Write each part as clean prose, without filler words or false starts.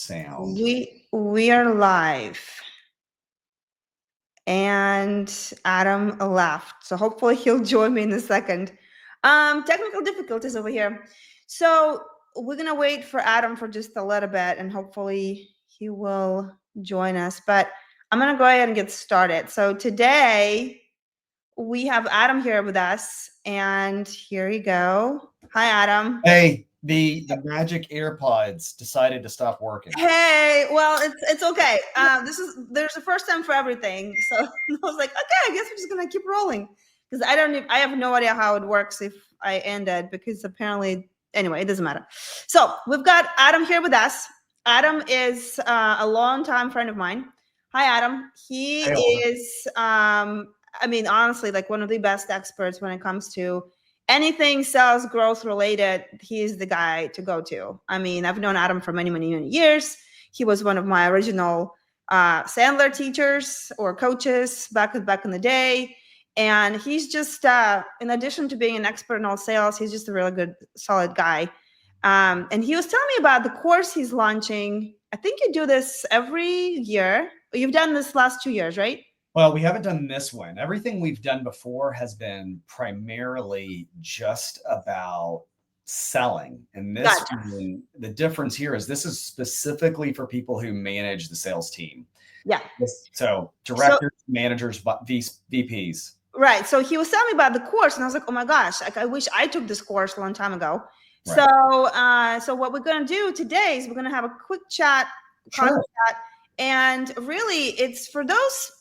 sound. We are live. And Adam left. So hopefully he'll join me in a second. Technical difficulties over here. So we're gonna wait for Adam for just a little bit and hopefully he will join us. But I'm gonna go ahead and get started. So today we have Adam here with us, and here you go. Hi, Adam. Hey, the magic AirPods decided to stop working. Hey, well, it's okay. There's a first time for everything. So I was like, okay, I guess we're just gonna keep rolling because I have no idea how it works if I end it because apparently anyway it doesn't matter. So we've got Adam here with us. Adam is a longtime friend of mine. Hi, Adam. He Hey, Oliver. is I mean honestly like one of the best experts when it comes to anything sales growth related. He's the guy to go to. I mean, I've known Adam for many years. He was one of my original Sandler teachers or coaches back in the day, and he's just in addition to being an expert in all sales, he's just a really good solid guy. And he was telling me about the course he's launching. I think you do this every year. You've done this last 2 years, right? Well, we haven't done this one. Everything we've done before has been primarily just about selling. And this Gotcha. one, the difference here is this is specifically for people who manage the sales team. Yeah. So directors, managers, VPs. Right. So he was telling me about the course, and I was like, "Oh my gosh! Like, I wish I took this course a long time ago." Right. So what we're gonna do today is we're gonna have a quick chat, Sure. chat, and really, it's for those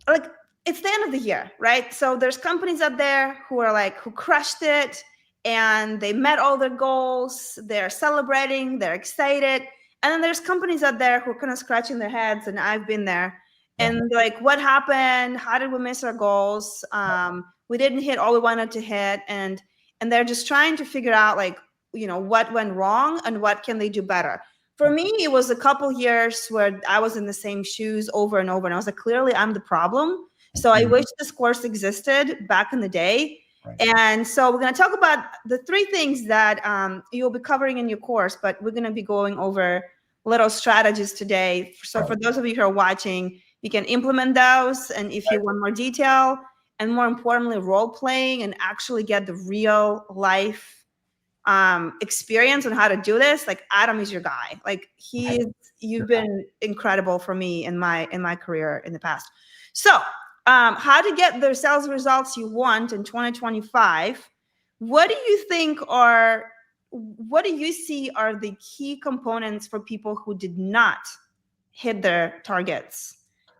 like it's the end of the year, right? So there's companies out there who are like who crushed it, and they met all their goals. They're celebrating. They're excited, and then there's companies out there who are kind of scratching their heads, and I've been there and like what happened, how did we miss our goals, we didn't hit all we wanted to hit, and they're just trying to figure out like what went wrong and what can they do better. For me it was a couple years where I was in the same shoes over and over, and I was like, clearly I'm the problem. So I wish this course existed back in the day. And so we're going to talk about the three things that you'll be covering in your course, but we're going to be going over little strategies today. So for those of you who are watching, you can implement those, and if you want more detail and more importantly role playing and actually get the real life experience on how to do this, like Adam is your guy. Like you've been incredible for me in my career in the past. So how to get the sales results you want in 2025. What do you see are the key components for people who did not hit their targets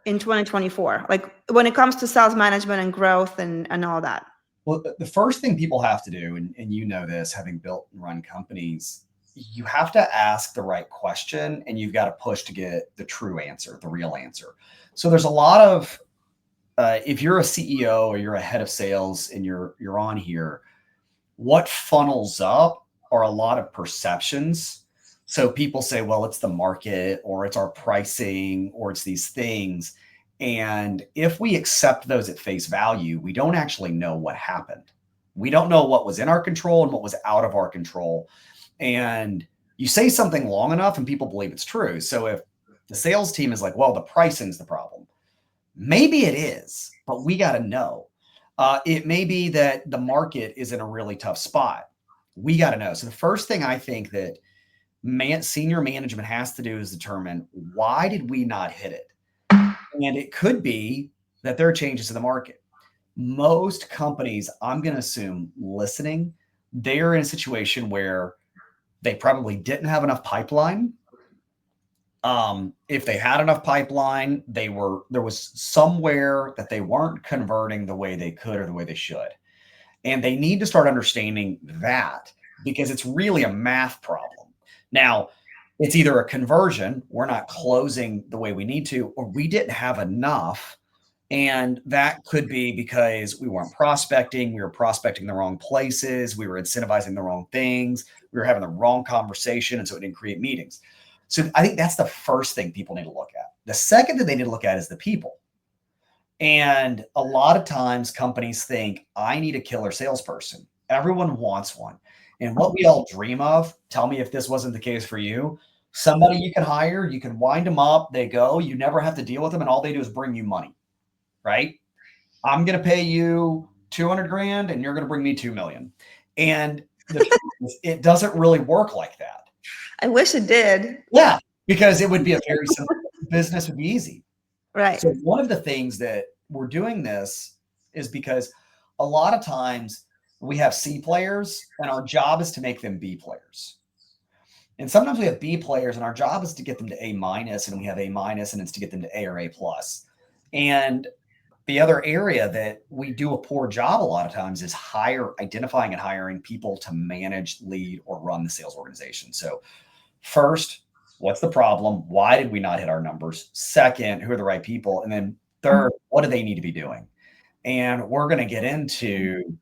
in 2024, like when it comes to sales management and growth and all that? Well, the first thing people have to do, and you know this, having built and run companies, you have to ask the right question and you've got to push to get the true answer, the real answer. So there's a lot of, if you're a CEO or you're a head of sales and you're on here, what funnels up are a lot of perceptions. So people say, well, it's the market or it's our pricing or it's these things. And if we accept those at face value, we don't actually know what happened. We don't know what was in our control and what was out of our control. And you say something long enough and people believe it's true. So if the sales team is like, well, the pricing's the problem, maybe it is, but we got to know. It may be that the market is in a really tough spot. We got to know. So the first thing I think that senior management has to do is determine, why did we not hit it? And it could be that there are changes in the market. Most companies, I'm going to assume, listening, they're in a situation where they probably didn't have enough pipeline. If they had enough pipeline, there was somewhere that they weren't converting the way they could or the way they should. And they need to start understanding that, because it's really a math problem. Now, it's either a conversion, we're not closing the way we need to, or we didn't have enough. And that could be because we weren't prospecting. We were prospecting the wrong places. We were incentivizing the wrong things. We were having the wrong conversation. And so it didn't create meetings. So I think that's the first thing people need to look at. The second thing they need to look at is the people. And a lot of times companies think, I need a killer salesperson. Everyone wants one. And what we all dream of, tell me if this wasn't the case for you, Somebody you can hire, you can wind them up, they go, you never have to deal with them, and all they do is bring you money, right? I'm going to pay you 200 grand and you're going to bring me 2 million. And the truth is, it doesn't really work like that. I wish it did. Yeah, because it would be a very simple business, would be easy. Right. So one of the things that we're doing this is because a lot of times we have C players and our job is to make them B players. And sometimes we have B players and our job is to get them to A minus, and we have A minus and it's to get them to A or A plus. And the other area that we do a poor job a lot of times is identifying and hiring people to manage, lead, or run the sales organization. So first, what's the problem? Why did we not hit our numbers? Second, who are the right people? And then third, what do they need to be doing? And we're going to get into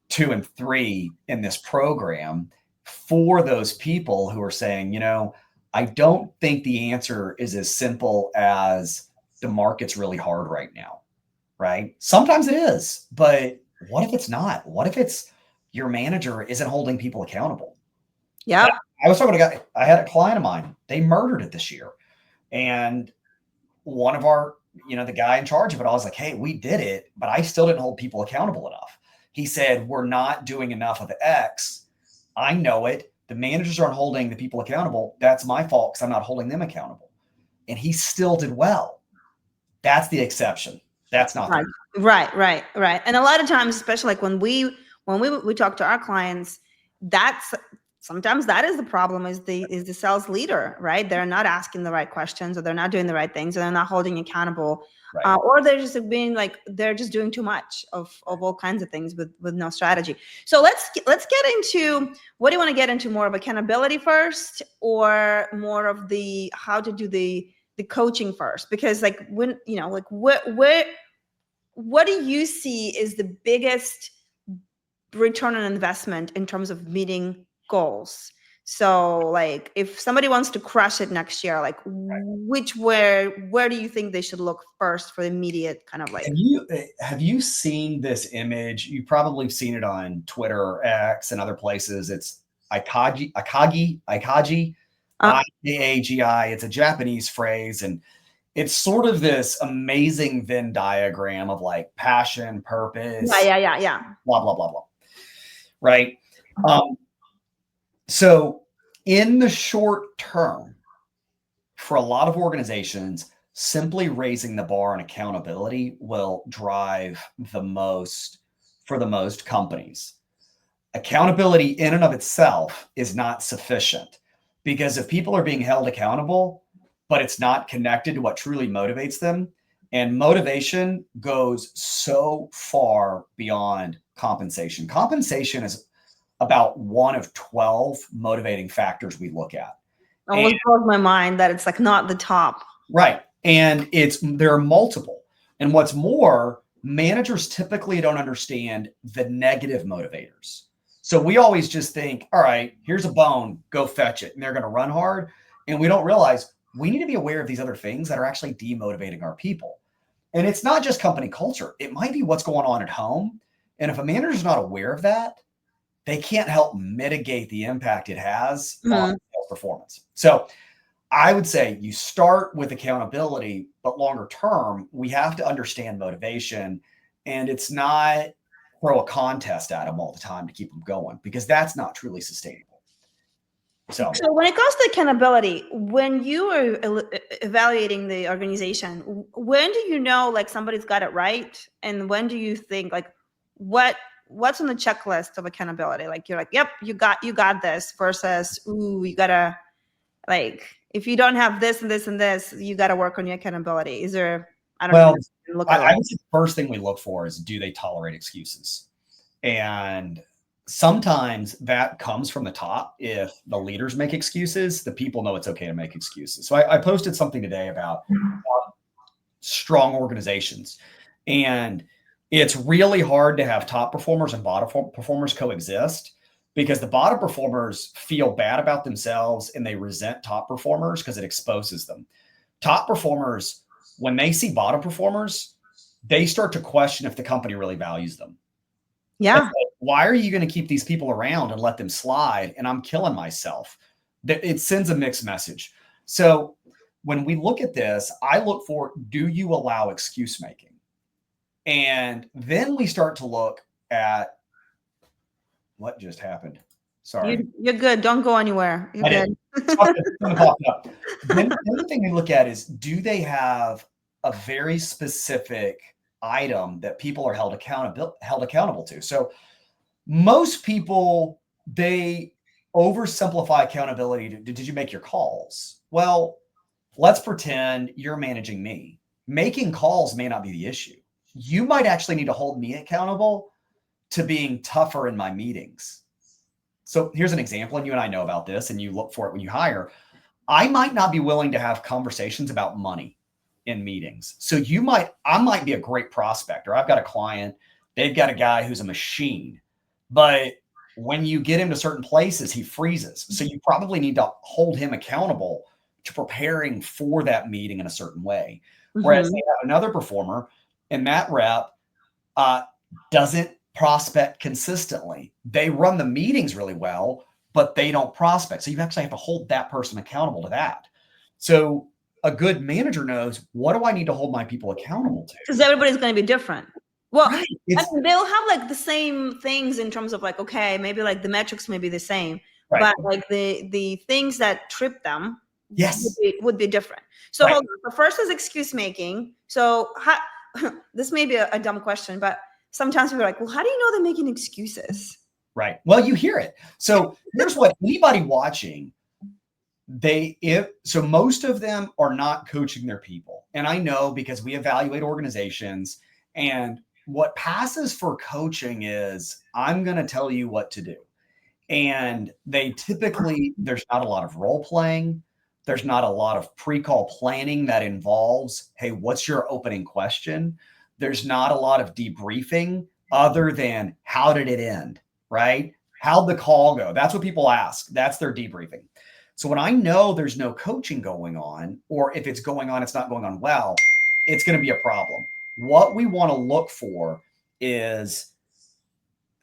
2 and 3 in this program for those people who are saying, I don't think the answer is as simple as the market's really hard right now, right? Sometimes it is, but what if it's not? What if it's your manager isn't holding people accountable? Yeah. I was talking to a guy, I had a client of mine, they murdered it this year. And one of our, the guy in charge of it, I was like, hey, we did it, but I still didn't hold people accountable enough. He said, we're not doing enough of the X. I know it. The managers aren't holding the people accountable. That's my fault because I'm not holding them accountable. And he still did well. That's the exception. That's not right. Right. And a lot of times, especially like when we talk to our clients, sometimes that is the problem, is the sales leader, right? They're not asking the right questions, or they're not doing the right things, or they're not holding accountable, right. Or they're just being like, they're just doing too much of all kinds of things with no strategy. So let's get into, what do you want to get into, more of accountability first, or more of the how to do the coaching first? Because like when, like what do you see is the biggest return on investment in terms of meeting goals? So like if somebody wants to crush it next year, like where do you think they should look first for the immediate kind of like? Have you seen this image? You probably have seen it on Twitter or X and other places. It's Ikagi, IKAGI. It's a Japanese phrase, and it's sort of this amazing Venn diagram of like passion, purpose, yeah, blah blah blah blah. Right. So in the short term, for a lot of organizations, simply raising the bar on accountability will drive the most for the most companies. Accountability in and of itself is not sufficient, because if people are being held accountable, but it's not connected to what truly motivates them, and motivation goes so far beyond compensation. Compensation is about one of 12 motivating factors we look at. Almost blows my mind that it's like not the top. Right. And there are multiple. And what's more, managers typically don't understand the negative motivators. So we always just think, all right, here's a bone, go fetch it. And they're going to run hard. And we don't realize we need to be aware of these other things that are actually demotivating our people. And it's not just company culture. It might be what's going on at home. And if a manager is not aware of that, they can't help mitigate the impact it has on sales performance. So I would say you start with accountability, but longer term, we have to understand motivation. And it's not throw a contest at them all the time to keep them going, because that's not truly sustainable. So when it comes to accountability, when you are evaluating the organization, when do you know like somebody's got it right? And when do you think like what's on the checklist of accountability? Like you're like, yep, you got this, versus, ooh, you gotta, like, if you don't have this and this and this, you gotta work on your accountability. Is there, I don't know. I would say the first thing we look for is, do they tolerate excuses? And sometimes that comes from the top. If the leaders make excuses, the people know it's okay to make excuses. So I posted something today about strong organizations, and it's really hard to have top performers and bottom performers coexist, because the bottom performers feel bad about themselves and they resent top performers because it exposes them. Top performers, when they see bottom performers, they start to question if the company really values them. Yeah. Like, why are you going to keep these people around and let them slide? And I'm killing myself. It sends a mixed message. So when we look at this, I look for, do you allow excuse making? And then we start to look at what just happened. Sorry. You're good. Don't go anywhere. You're I good. did. Something popped up. Then the other thing we look at is, do they have a very specific item that people are held accountable to? So most people, they oversimplify accountability to, did you make your calls? Well, let's pretend you're managing me. Making calls may not be the issue. You might actually need to hold me accountable to being tougher in my meetings. So here's an example, and you and I know about this, and you look for it when you hire. I might not be willing to have conversations about money in meetings. So I might be a great prospect, or I've got a client, they've got a guy who's a machine, but when you get him to certain places, he freezes. So you probably need to hold him accountable to preparing for that meeting in a certain way. Whereas they have another performer, and that rep doesn't prospect consistently. They run the meetings really well, but they don't prospect. So you actually have to hold that person accountable to that. So a good manager knows, what do I need to hold my people accountable to? Because everybody's going to be different. Well, Right. I mean, they'll have like the same things in terms of like, okay, maybe like the metrics may be the same, Right. but like the things that trip them Yes. would be different. So Right. hold on. So first is excuse making. So this may be a dumb question, but sometimes people are like, well, how do you know they're making excuses? Right. Well, you hear it. So here's what anybody watching, so most of them are not coaching their people. And I know, because we evaluate organizations, and what passes for coaching is, I'm going to tell you what to do. And there's not a lot of role playing. There's not a lot of pre-call planning that involves, hey, what's your opening question? There's not a lot of debriefing other than, how did it end? Right? How'd the call go? That's what people ask. That's their debriefing. So when I know there's no coaching going on, or if it's going on, it's not going on well, it's going to be a problem. What we want to look for is,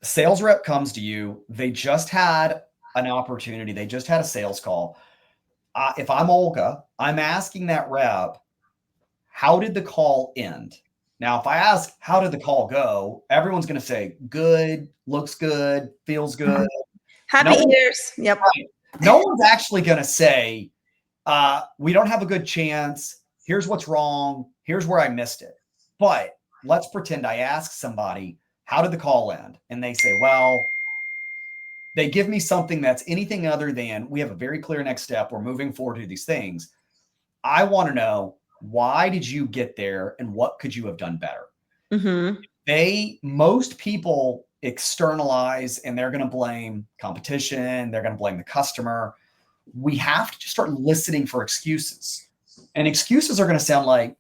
sales rep comes to you. They just had an opportunity. They just had a sales call. If I'm Olga, I'm asking that rep, how did the call end? Now, if I ask, how did the call go? Everyone's going to say, good, looks good, feels good. Happy ears. Yep. Right. No one's actually going to say, we don't have a good chance. Here's what's wrong. Here's where I missed it. But let's pretend I ask somebody, how did the call end? And they say, well, they give me something that's anything other than, we have a very clear next step, we're moving forward to these things. I want to know, why did you get there, and what could you have done better? Most people externalize, and they're going to blame competition. They're going to blame the customer. We have to just start listening for excuses. And excuses are going to sound like,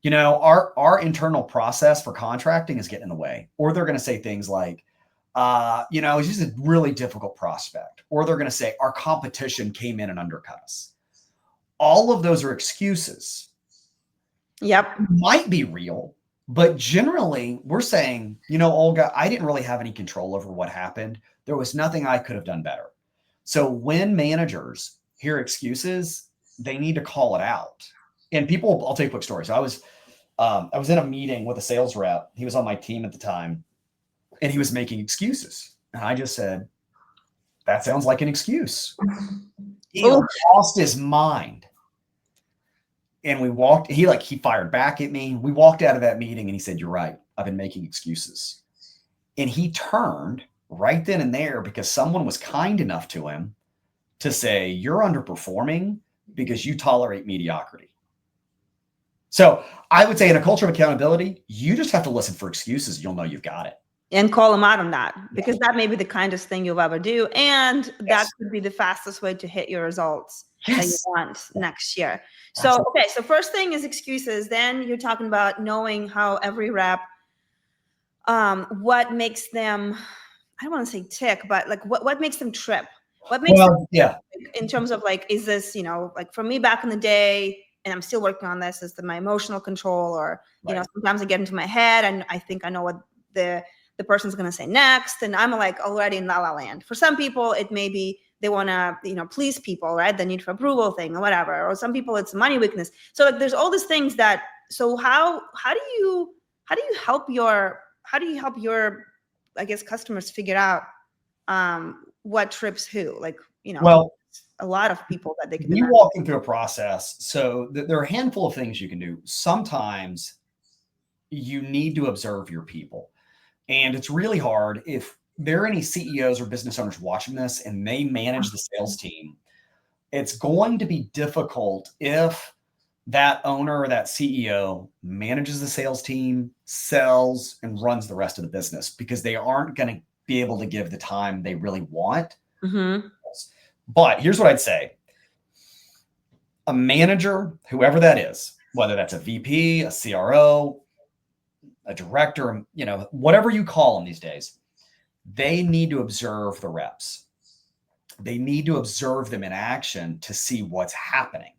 our internal process for contracting is getting in the way. Or they're going to say things like, it's just a really difficult prospect. Or they're going to say, our competition came in and undercut us. All of those are excuses. Yep. Might be real, but generally we're saying, Olga, I didn't really have any control over what happened. There was nothing I could have done better. So when managers hear excuses, they need to call it out. And people, I'll tell you a quick story. So I was in a meeting with a sales rep. He was on my team at the time, and he was making excuses. And I just said, that sounds like an excuse. He lost his mind. And he fired back at me. We walked out of that meeting, and he said, you're right. I've been making excuses. And he turned right then and there, because someone was kind enough to him to say, you're underperforming because you tolerate mediocrity. So I would say, in a culture of accountability, you just have to listen for excuses. You'll know you've got it. And call them out on that, because that may be the kindest thing you'll ever do. And that could be the fastest way to hit your results that you want next year. So, okay. So first thing is excuses. Then you're talking about knowing how every rep, what makes them, I don't want to say tick, but like what makes them trip? What makes them in terms of like, is this, like for me back in the day, and I'm still working on this, is my emotional control, or, sometimes I get into my head and I think I know what the person's going to say next, and I'm like already in la la land. For some people, it may be they want to, please people, right? The need for approval thing or whatever. Or some people it's money weakness. So like there's all these things that, so how do you help your, I guess, customers figure out what trips who? Like, Well, a lot of people that they could be you managing. walk them through a process. So there are a handful of things you can do. Sometimes you need to observe your people. And it's really hard if there are any CEOs or business owners watching this and they manage the sales team. It's going to be difficult if that owner or that CEO manages the sales team, sells, and runs the rest of the business, because they aren't going to be able to give the time they really want. Mm-hmm. But here's what I'd say. A manager, whoever that is, whether that's a VP, a CRO, a director, whatever you call them these days, they need to observe the reps. They need to observe them in action to see what's happening.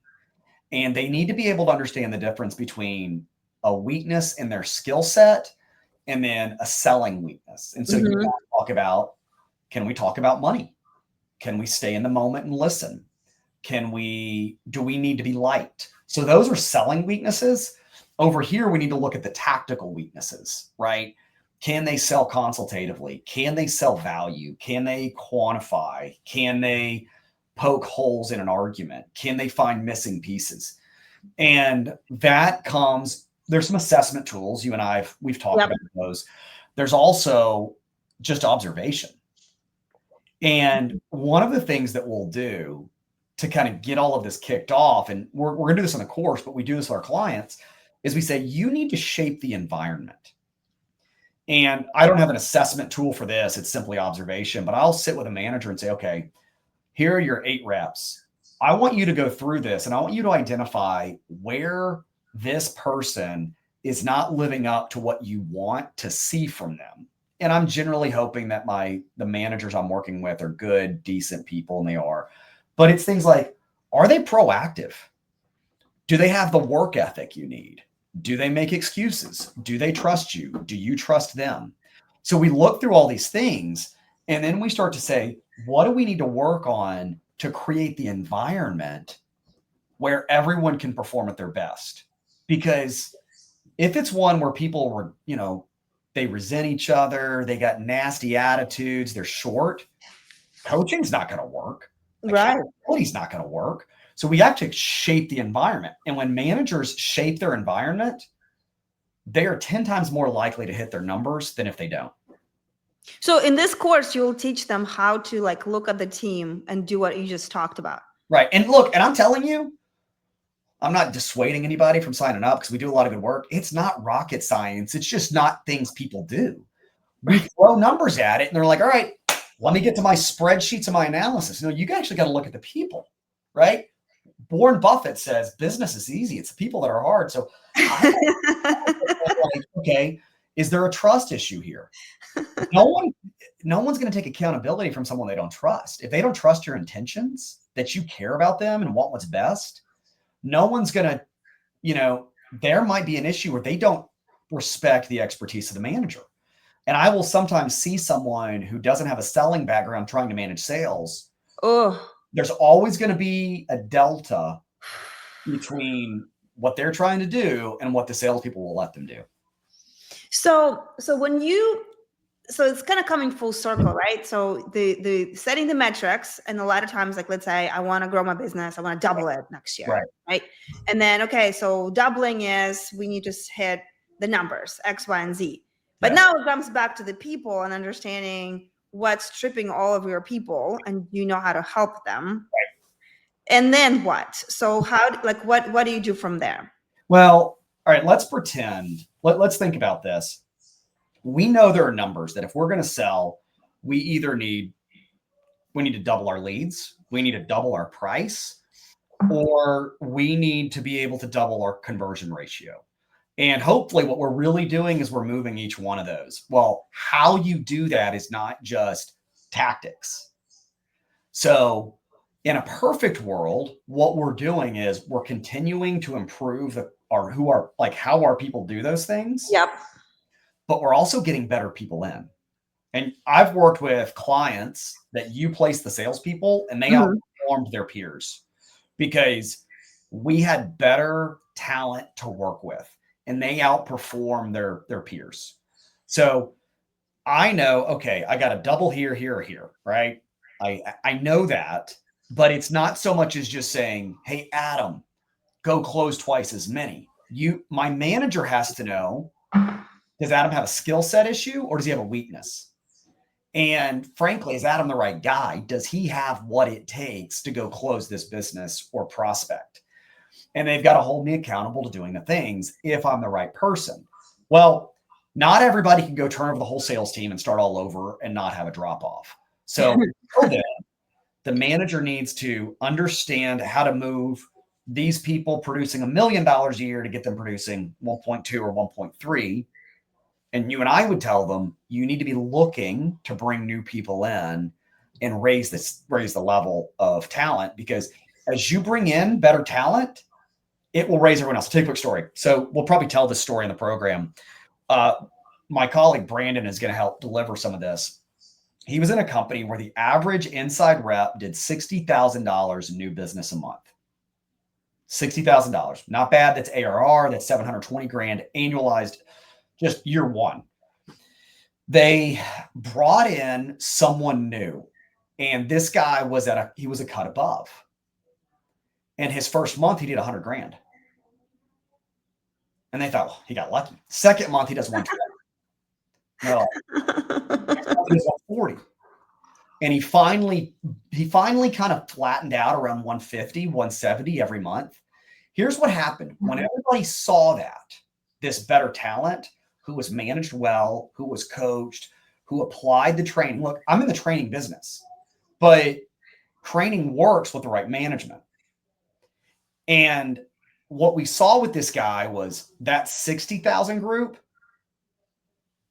And they need to be able to understand the difference between a weakness in their skill set and then a selling weakness. And so you want to talk about, can we talk about money? Can we stay in the moment and listen? Do we need to be liked? So those are selling weaknesses. Over here, we need to look at the tactical weaknesses, right? Can they sell consultatively? Can they sell value? Can they quantify? Can they poke holes in an argument? Can they find missing pieces? And that comes, there's some assessment tools. You and we've talked about those. There's also just observation. And one of the things that we'll do to kind of get all of this kicked off, and we're going to do this in the course, but we do this with our clients, is we say, you need to shape the environment. And I don't have an assessment tool for this. It's simply observation, but I'll sit with a manager and say, okay, here are your 8 reps. I want you to go through this and I want you to identify where this person is not living up to what you want to see from them. And I'm generally hoping that the managers I'm working with are good, decent people, and they are. But it's things like, are they proactive? Do they have the work ethic you need? Do they make excuses? Do they trust you? Do you trust them? So we look through all these things, and then we start to say, what do we need to work on to create the environment where everyone can perform at their best? Because if it's one where people were, they resent each other, they got nasty attitudes, they're short, coaching's not going to work. Accountability's not going to work. So we have to shape the environment. And when managers shape their environment, they are 10 times more likely to hit their numbers than if they don't. So in this course, you'll teach them how to look at the team and do what you just talked about. Right. And look, and I'm telling you, I'm not dissuading anybody from signing up because we do a lot of good work. It's not rocket science. It's just not things people do. We throw numbers at it and they're like, all right, let me get to my spreadsheets and my analysis. No, you actually got to look at the people, right? Warren Buffett says business is easy. It's the people that are hard. So okay, is there a trust issue here? No one's going to take accountability from someone they don't trust. If they don't trust your intentions, that you care about them and want what's best, no one's going to, there might be an issue where they don't respect the expertise of the manager. And I will sometimes see someone who doesn't have a selling background trying to manage sales. Oh, there's always going to be a delta between what they're trying to do and what the salespeople will let them do. So it's kind of coming full circle, right? So the setting the metrics, and a lot of times, let's say I want to grow my business, I want to double it next year, right? And then, okay, so doubling is we need to hit the numbers X, Y, and Z. But now it comes back to the people and understanding what's tripping all of your people, and you know how to help them. Right. And then what? So what do you do from there? Well, all right, let's pretend. Let's think about this. We know there are numbers that if we're going to sell, we need to double our leads, we need to double our price, or we need to be able to double our conversion ratio. And hopefully what we're really doing is we're moving each one of those. Well, how you do that is not just tactics. So in a perfect world, what we're doing is we're continuing to improve how our people do those things. Yep. But we're also getting better people in. And I've worked with clients that you place the salespeople and they outperformed their peers because we had better talent to work with and they outperform their peers. So I know, okay, I got a double here, here, or here, right? I know that, but it's not so much as just saying, hey, Adam, go close twice as many. My manager has to know, does Adam have a skill set issue or does he have a weakness? And frankly, is Adam the right guy? Does he have what it takes to go close this business or prospect? And they've got to hold me accountable to doing the things if I'm the right person. Well, not everybody can go turn over the whole sales team and start all over and not have a drop off. So then, the manager needs to understand how to move these people producing $1 million a year to get them producing 1.2 or 1.3. And you and I would tell them, you need to be looking to bring new people in and raise the level of talent, because as you bring in better talent, it will raise everyone else. I'll tell you a quick story. So we'll probably tell this story in the program. My colleague Brandon is going to help deliver some of this. He was in a company where the average inside rep did $60,000 in new business a month. $60,000. Not bad. That's ARR. That's 720 grand annualized, just year one. They brought in someone new, and this guy he was a cut above. And his first month, he did 100 grand. And they thought, well, he got lucky. Second month, he does 120. No, he does 140. And he finally kind of flattened out around 150, 170 every month. Here's what happened. When everybody saw that, this better talent who was managed well, who was coached, who applied the training. Look, I'm in the training business, but training works with the right management. And what we saw with this guy was that 60,000 group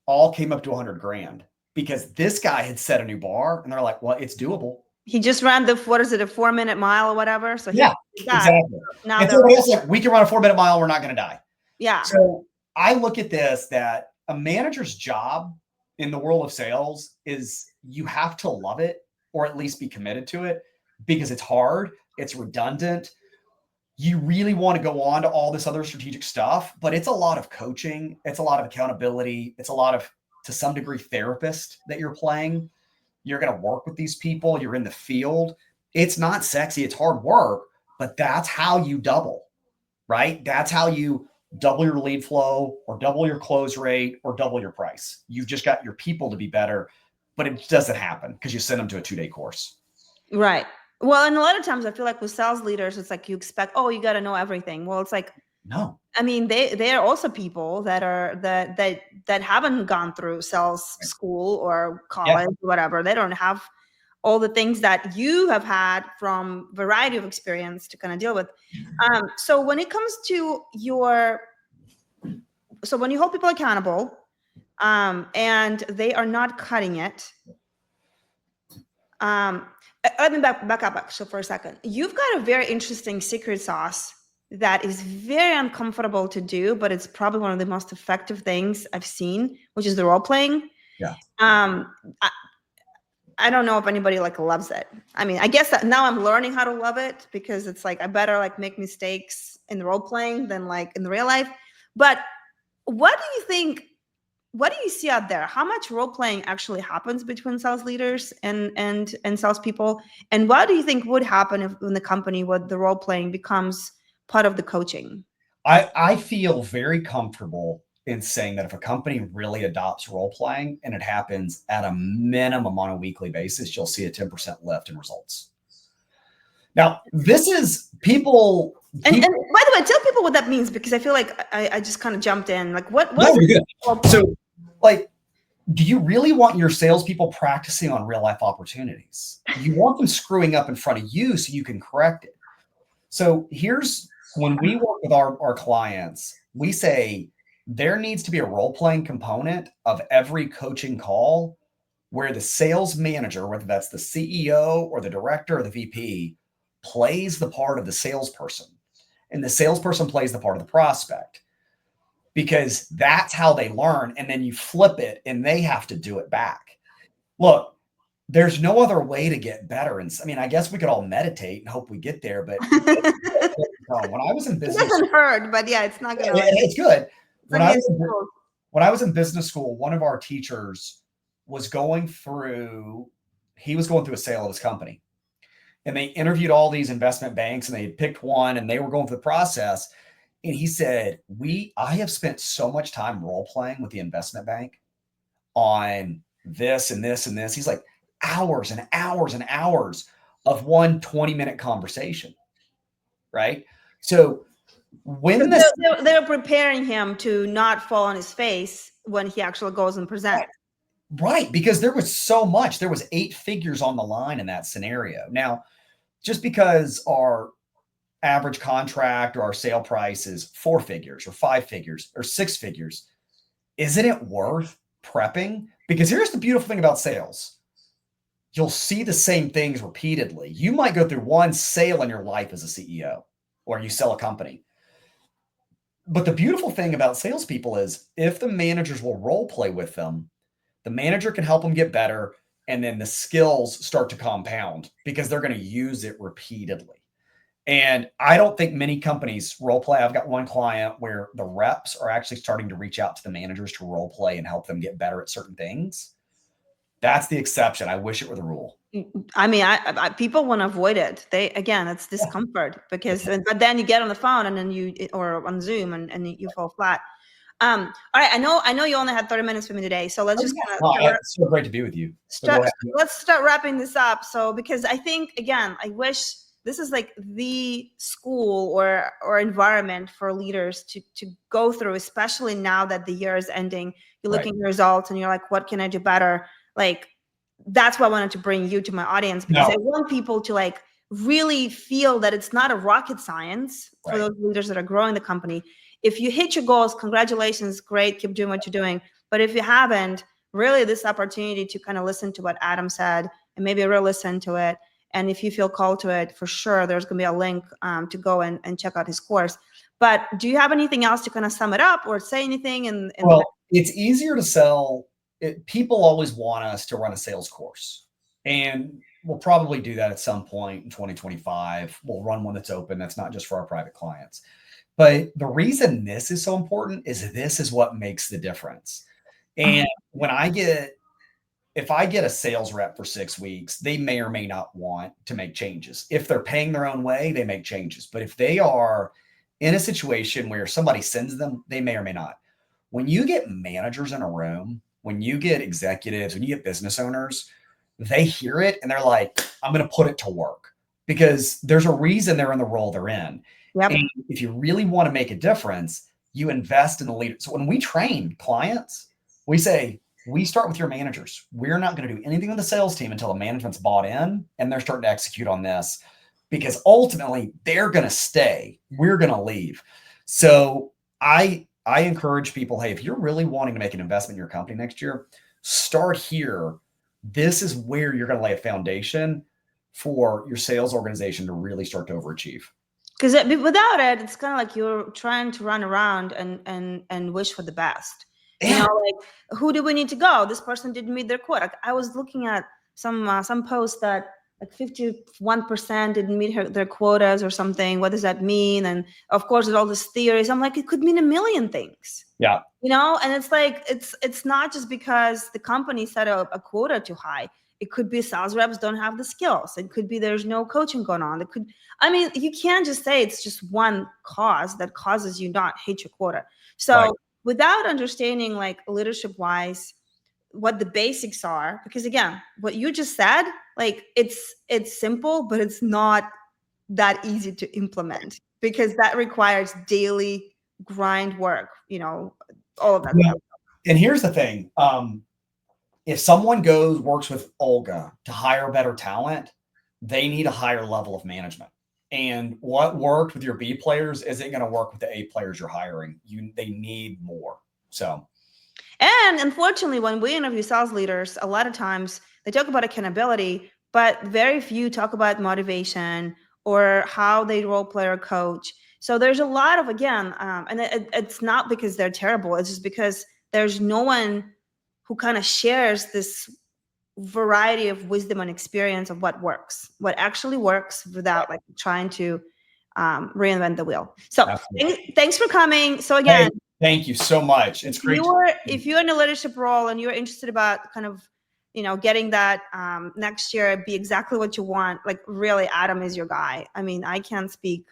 all came up to 100 grand because this guy had set a new bar, and they're like, well, it's doable. He just ran a 4-minute mile or whatever. So yeah, exactly. Now and so like, we can run a 4-minute mile. We're not going to die. Yeah. So I look at this, that a manager's job in the world of sales is you have to love it, or at least be committed to it, because it's hard. It's redundant. You really want to go on to all this other strategic stuff, but it's a lot of coaching. It's a lot of accountability. It's a lot of, to some degree, therapist that you're playing. You're going to work with these people. You're in the field. It's not sexy. It's hard work, but that's how you double, right? That's how you double your lead flow, or double your close rate, or double your price. You've just got your people to be better, but it doesn't happen because you send them to a 2-day course. Right. Well, and a lot of times I feel like with sales leaders, it's like you expect, oh, you got to know everything. Well, it's like, no. I mean, they are also people that haven't gone through sales school or college, or whatever. They don't have all the things that you have had from variety of experience to kind of deal with. So when it comes to when you hold people accountable, and they are not cutting it, let me back up actually for a second. You've got a very interesting secret sauce that is very uncomfortable to do, but it's probably one of the most effective things I've seen, which is the role playing. Yeah. I don't know if anybody loves it. I mean, I guess that now I'm learning how to love it, because it's like I better make mistakes in the role playing than in the real life. But what do you think? What do you see out there? How much role playing actually happens between sales leaders and salespeople? And what do you think would happen if in the company where the role playing becomes part of the coaching? I feel very comfortable in saying that if a company really adopts role playing, and it happens at a minimum on a weekly basis, you'll see a 10% lift in results. Now, this is people. And by the way, tell people what that means, because I feel like I just kind of jumped in. What? No, you're good. So, do you really want your salespeople practicing on real life opportunities? You want them screwing up in front of you so you can correct it. So here's when we work with our clients, we say there needs to be a role playing component of every coaching call where the sales manager, whether that's the CEO or the director or the VP, plays the part of the salesperson, and the salesperson plays the part of the prospect, because that's how they learn. And then you flip it and they have to do it back. Look, there's no other way to get better. And I mean, I guess we could all meditate and hope we get there. But It when I was in business, doesn't hurt, but yeah, it's not gonna like it's good. it's When not I gonna was in, improve. when I was in business school, one of our teachers was going through. He was going through a sale of his company, and they interviewed all these investment banks, and they had picked one, and they were going through the process. And he said, I have spent so much time role playing with the investment bank on this and this and this. He's like, hours and hours and hours of one 20-minute conversation. Right. So when this, They're preparing him to not fall on his face when he actually goes and presents. right, because there was so much, there was 8 figures on the line in that scenario. Now, just because our average contract or our sale price is 4 figures or 5 figures or 6 figures, isn't it worth prepping? Because here's the beautiful thing about sales. You'll see the same things repeatedly. You might go through one sale in your life as a CEO, or you sell a company. But the beautiful thing about salespeople is if the managers will role play with them, the manager can help them get better. And then the skills start to compound because they're going to use it repeatedly. And I don't think many companies role play. I've got one client where the reps are actually starting to reach out to the managers to role play and help them get better at certain things. That's the exception. I wish it were the rule. I mean, I people want to avoid it. Again, it's discomfort because, but then you get on the phone and then or on Zoom and you fall flat. All right. I know you only had 30 minutes for me today. So let's just kind of, it's so great to be with you. let's start wrapping this up. So, because I think, again, I wish this is like the school or environment for leaders to go through, especially now that the year is ending. You look at your results and you're like, what can I do better? Like, that's why I wanted to bring you to my audience, because I want people to like really feel that it's not a rocket science for those leaders that are growing the company. If you hit your goals, congratulations, great, keep doing what you're doing. But if you haven't, really this opportunity to kind of listen to what Adam said and maybe really listen to it. And if you feel called to it, for sure, there's going to be a link to go and check out his course. But do you have anything else to kind of sum it up or say anything? Well, it's easier to sell. People always want us to run a sales course, and we'll probably do that at some point in 2025. We'll run one that's open, that's not just for our private clients. But the reason this is so important is this is what makes the difference. And if I get a sales rep for 6 weeks, they may or may not want to make changes. If they're paying their own way, they make changes. But if they are in a situation where somebody sends them, they may or may not. When you get managers in a room, when you get executives, when you get business owners, they hear it and they're like, I'm going to put it to work, because there's a reason they're in the role they're in. Yep. And if you really want to make a difference, you invest in the leader. So when we train clients, we say, we start with your managers. We're not going to do anything with the sales team until the management's bought in and they're starting to execute on this, because ultimately they're going to stay. We're going to leave. So I encourage people, hey, if you're really wanting to make an investment in your company next year, start here. This is where you're going to lay a foundation for your sales organization to really start to overachieve. Because without it, it's kind of like you're trying to run around and wish for the best. Yeah. You know, like, who do we need to go? This person didn't meet their quota. I was looking at some post that like 51% didn't meet their quotas or something. What does that mean? And of course, there's all these theories. I'm like, it could mean a million things. Yeah. You know, and it's like, it's not just because the company set a quota too high. It could be sales reps don't have the skills. It could be there's no coaching going on. It could, I mean, you can't just say it's just one cause that causes you not hit your quota. So without understanding, like, leadership wise, what the basics are, because again, what you just said, like, it's simple, but it's not that easy to implement, because that requires daily grind work, you know, all of that stuff. And here's the thing. If someone works with Olga to hire better talent, they need a higher level of management. And what worked with your B players isn't going to work with the A players you're hiring. They need more. So, and unfortunately, when we interview sales leaders, a lot of times they talk about accountability, but very few talk about motivation or how they role play or coach. So there's a lot of, again, and it's not because they're terrible. It's just because there's no one who kind of shares this variety of wisdom and experience of what works, what actually works, without like trying to reinvent the wheel. So thanks for coming. So again, hey, thank you so much. It's great. If you're in a leadership role and you're interested about kind of, getting that next year be exactly what you want, like really Adam is your guy. I mean, I can't speak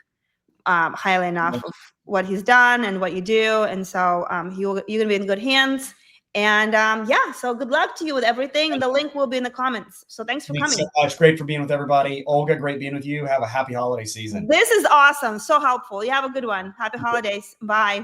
highly enough of what he's done and what you do. And so you're going to be in good hands. And yeah, so good luck to you with everything. And the link will be in the comments. So thanks for coming. So much. Great for being with everybody. Olga, great being with you. Have a happy holiday season. This is awesome. So helpful. You have a good one. Happy holidays. Bye.